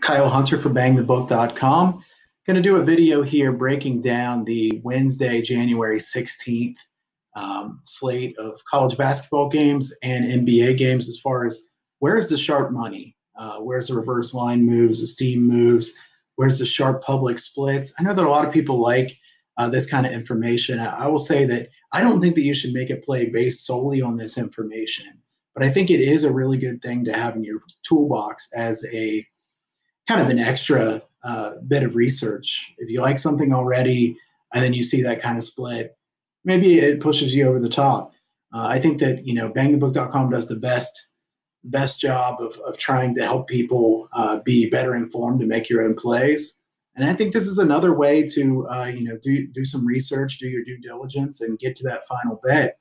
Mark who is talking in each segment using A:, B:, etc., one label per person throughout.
A: Kyle Hunter from bangthebook.com. Going to do a video here breaking down the Wednesday, January 16th slate of college basketball games and NBA games as far as where's the sharp money, where's the reverse line moves, the steam moves, where's the sharp public splits. I know that a lot of people like this kind of information. I will say that I don't think that you should make a play based solely on this information, but I think it is a really good thing to have in your toolbox as a kind of an extra bit of research. If you like something already and then you see that kind of split, maybe it pushes you over the top. I think that, bangthebook.com does the best job of trying to help people be better informed to make your own plays. And I think this is another way to, do some research, do your due diligence, and get to that final bet.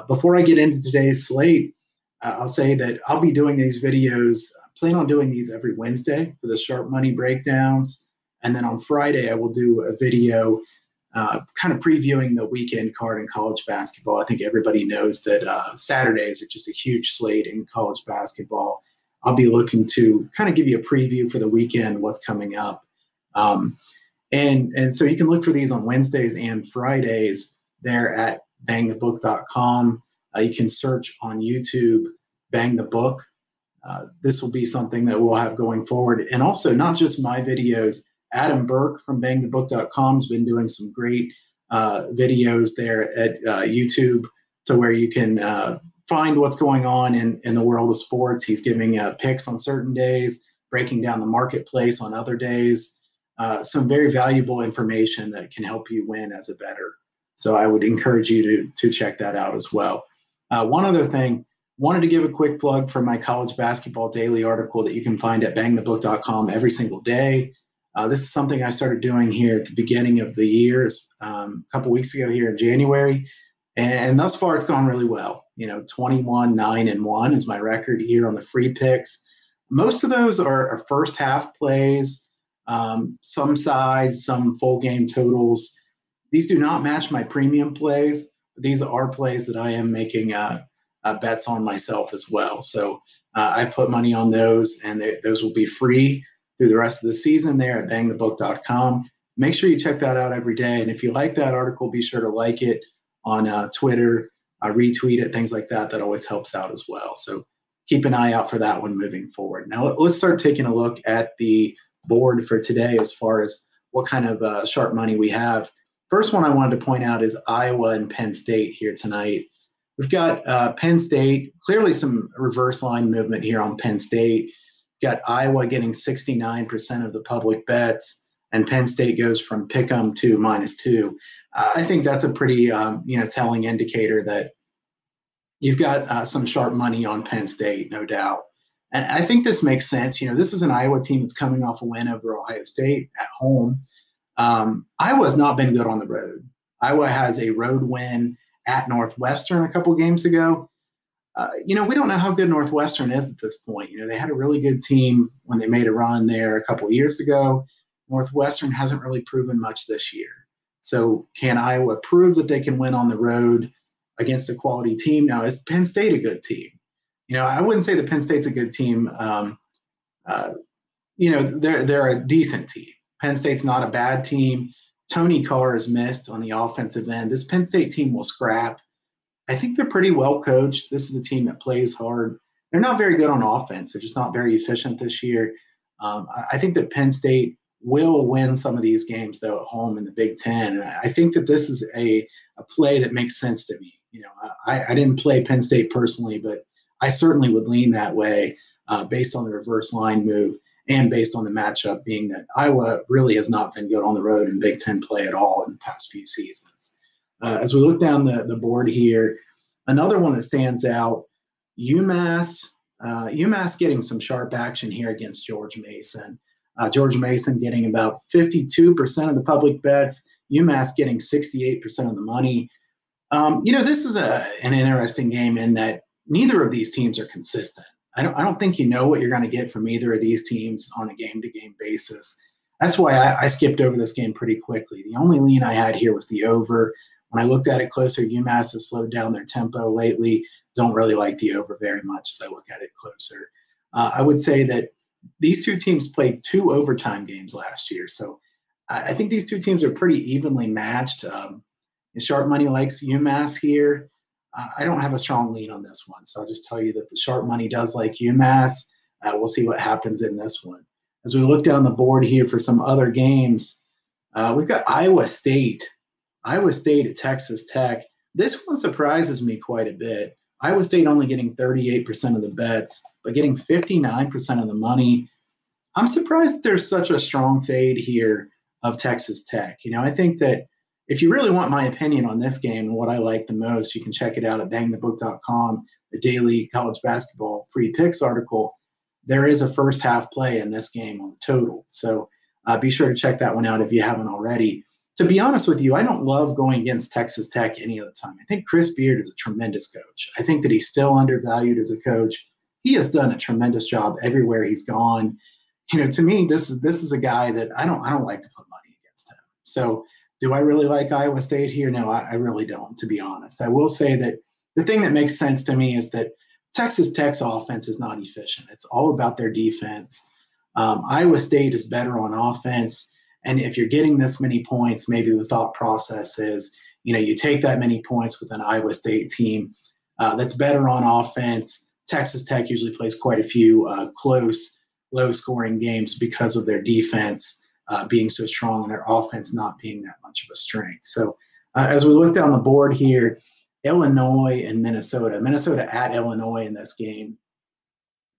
A: Before I get into today's slate, I'll say that I'll be doing these videos. I plan on doing these every Wednesday for the sharp money breakdowns. And then on Friday, I will do a video kind of previewing the weekend card in college basketball. I think everybody knows that Saturdays are just a huge slate in college basketball. I'll be looking to kind of give you a preview for the weekend, what's coming up. And so you can look for these on Wednesdays and Fridays there at bangthebook.com. You can search on YouTube, Bang the Book. This will be something that we'll have going forward. And also, not just my videos. Adam Burke from bangthebook.com has been doing some great videos there at YouTube to where you can find what's going on in the world of sports. He's giving picks on certain days, breaking down the marketplace on other days. Some very valuable information that can help you win as a bettor. So I would encourage you to check that out as well. One other thing, wanted to give a quick plug for my college basketball daily article that you can find at bangthebook.com every single day. This is something I started doing here at the beginning of the year, a couple weeks ago here in January. And thus far, it's gone really well. 21, 9, and 1 is my record here on the free picks. Most of those are first half plays, some sides, some full game totals. These do not match my premium plays. These are plays that I am making bets on myself as well. So I put money on those, and those will be free through the rest of the season there at bangthebook.com. Make sure you check that out every day. And if you like that article, be sure to like it on Twitter, retweet it, things like that. That always helps out as well. So keep an eye out for that one moving forward. Now let's start taking a look at the board for today as far as what kind of sharp money we have. First one I wanted to point out is Iowa and Penn State here tonight. We've got Penn State, clearly some reverse line movement here on Penn State. Got Iowa getting 69% of the public bets, and Penn State goes from pick 'em to -2. I think that's a pretty telling indicator that you've got some sharp money on Penn State, no doubt. And I think this makes sense. This is an Iowa team that's coming off a win over Ohio State at home. Iowa's not been good on the road. Iowa has a road win at Northwestern a couple games ago. We don't know how good Northwestern is at this point. They had a really good team when they made a run there a couple years ago. Northwestern hasn't really proven much this year. So can Iowa prove that they can win on the road against a quality team? Now, is Penn State a good team? I wouldn't say that Penn State's a good team. They're a decent team. Penn State's not a bad team. Tony Carr is missed on the offensive end. This Penn State team will scrap. I think they're pretty well coached. This is a team that plays hard. They're not very good on offense. They're just not very efficient this year. I think that Penn State will win some of these games, though, at home in the Big Ten. And I think that this is a play that makes sense to me. I didn't play Penn State personally, but I certainly would lean that way based on the reverse line move and based on the matchup being that Iowa really has not been good on the road in Big Ten play at all in the past few seasons. As we look down the board here, another one that stands out, UMass. UMass getting some sharp action here against George Mason. George Mason getting about 52% of the public bets. UMass getting 68% of the money. This is an interesting game in that neither of these teams are consistent. I don't think you know what you're going to get from either of these teams on a game-to-game basis. That's why I skipped over this game pretty quickly. The only lean I had here was the over. When I looked at it closer, UMass has slowed down their tempo lately. Don't really like the over very much as I look at it closer. I would say that These two teams played 2 overtime games last year. So I think these two teams are pretty evenly matched. Sharp money likes UMass here. I don't have a strong lean on this one. So I'll just tell you that the sharp money does like UMass. We'll see what happens in this one. As we look down the board here for some other games, we've got Iowa State. Iowa State at Texas Tech. This one surprises me quite a bit. Iowa State only getting 38% of the bets, but getting 59% of the money. I'm surprised there's such a strong fade here of Texas Tech. I think that if you really want my opinion on this game and what I like the most, you can check it out at bangthebook.com, the daily college basketball free picks article. There is a first half play in this game on the total. So be sure to check that one out if you haven't already. To be honest with you, I don't love going against Texas Tech any of the time. I think Chris Beard is a tremendous coach. I think that he's still undervalued as a coach. He has done a tremendous job everywhere he's gone. To me, this is a guy that I don't like to put money against him. So do I really like Iowa State here? No, I really don't, to be honest. I will say that the thing that makes sense to me is that Texas Tech's offense is not efficient. It's all about their defense. Iowa State is better on offense. And if you're getting this many points, maybe the thought process is, you take that many points with an Iowa State team that's better on offense. Texas Tech usually plays quite a few close, low-scoring games because of their defense being so strong and their offense not being that much of a strength. So as we look down the board here, Illinois and Minnesota. Minnesota at Illinois in this game.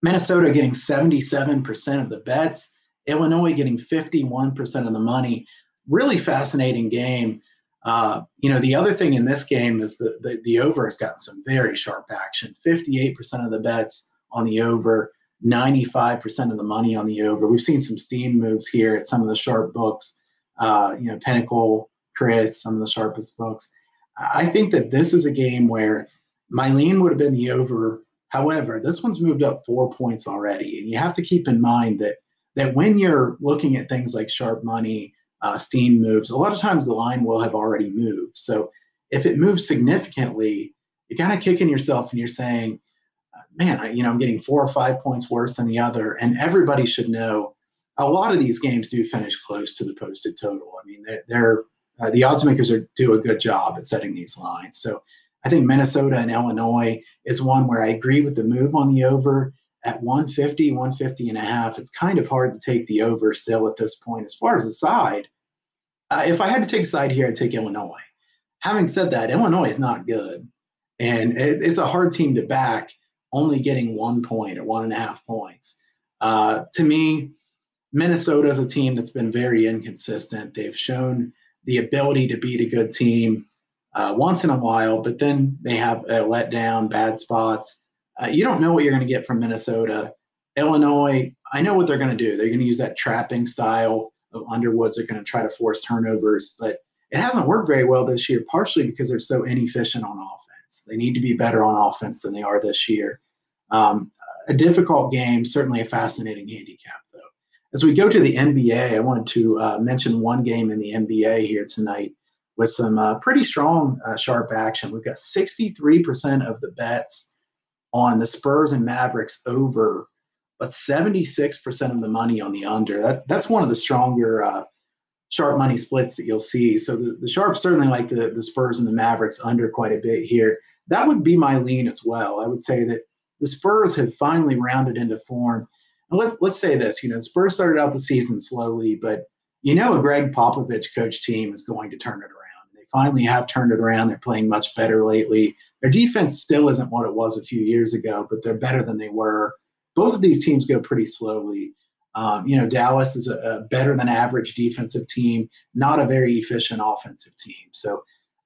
A: Minnesota getting 77% of the bets. Illinois getting 51% of the money. Really fascinating game. The other thing in this game is the over has gotten some very sharp action. 58% of the bets on the over, 95% of the money on the over. We've seen some steam moves here at some of the sharp books. Pinnacle, Chris, some of the sharpest books. I think that this is a game where my lean would have been the over. However, this one's moved up 4 points already, and you have to keep in mind that when you're looking at things like sharp money, steam moves, a lot of times the line will have already moved. So if it moves significantly, you're kind of kicking yourself and you're saying, man, I'm getting 4 or 5 points worse than the other. And everybody should know a lot of these games do finish close to the posted total. I mean, the odds makers do a good job at setting these lines. So I think Minnesota and Illinois is one where I agree with the move on the over. At 150, 150 and a half, it's kind of hard to take the over still at this point. As far as the side, if I had to take a side here, I'd take Illinois. Having said that, Illinois is not good. And it's a hard team to back, only getting 1 point or 1.5 points. To me, Minnesota is a team that's been very inconsistent. They've shown the ability to beat a good team once in a while, but then they have a letdown, bad spots. You don't know what you're going to get from Minnesota. Illinois, I know what they're going to do. They're going to use that trapping style of Underwoods. They're going to try to force turnovers, but it hasn't worked very well this year, partially because they're so inefficient on offense. They need to be better on offense than they are this year. A difficult game, certainly a fascinating handicap, though. As we go to the NBA, I wanted to mention one game in the NBA here tonight with some pretty strong sharp action. We've got 63% of the bets on the Spurs and Mavericks over, but 76% of the money on the under. That's one of the stronger sharp money splits that you'll see. So the sharps certainly like the Spurs and the Mavericks under quite a bit here. That would be my lean as well. I would say that the Spurs have finally rounded into form. And let's say this, the Spurs started out the season slowly, but a Greg Popovich coach team is going to turn it around. They finally have turned it around. They're playing much better lately. Their defense still isn't what it was a few years ago, but they're better than they were. Both of these teams go pretty slowly. Dallas is a better than average defensive team, not a very efficient offensive team. So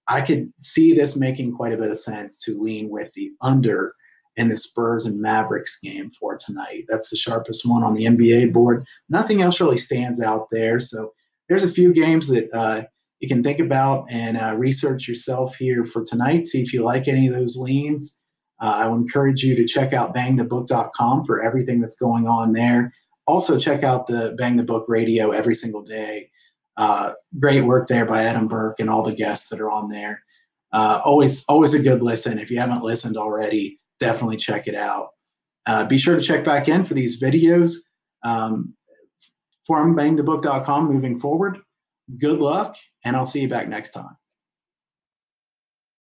A: I could see this making quite a bit of sense to lean with the under in the Spurs and Mavericks game for tonight. That's the sharpest one on the NBA board. Nothing else really stands out there. So there's a few games that you can think about and research yourself here for tonight. See if you like any of those leans. I would encourage you to check out bangthebook.com for everything that's going on there. Also, check out the Bang the Book radio every single day. Great work there by Adam Burke and all the guests that are on there. Always a good listen. If you haven't listened already, definitely check it out. Be sure to check back in for these videos. from bangthebook.com moving forward. Good luck, and I'll see you back next time.